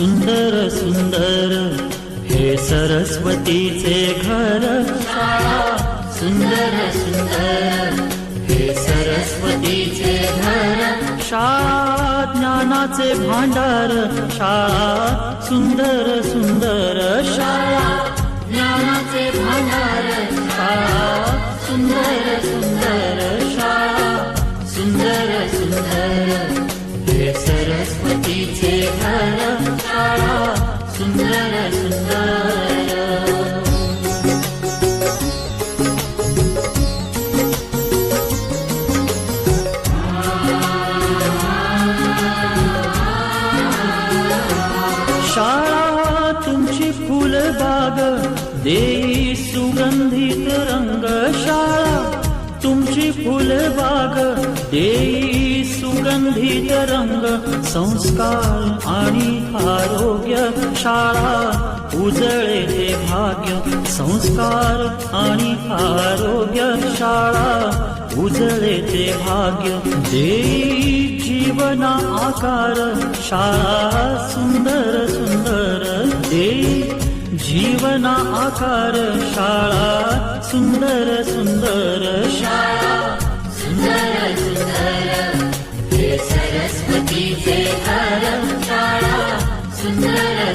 सुंदर सुंदर हे सरस्वतीचे घर शाळा सुंदर सुंदर हे सरस्वतीचे घर शाळा ज्ञानाचे भांडार शाळा सुंदर सुंदर शाळा ज्ञानाचे भांडार शाळा सुंदर सुंदर शाळा सुंदर सुंदर हे सरस्वतीचे घर शाळा सुंदर सुंदर शाळा तुमची फुलबाग देई सुगंधित रंग शाळा तुमची फुलबाग देई सुगंधित रंग संस्कार आणि आरोग्य शाळा उजळे ते भाग्य संस्कार आणि आरोग्य शाळा उजळे ते भाग्य देई जीवना आकार शाळा सुंदर सुंदर देई जीवना आकार शाळा सुंदर सुंदर शाळा सुंदर सुंदर हे सरस्वतीचे घर शाळा सुंदर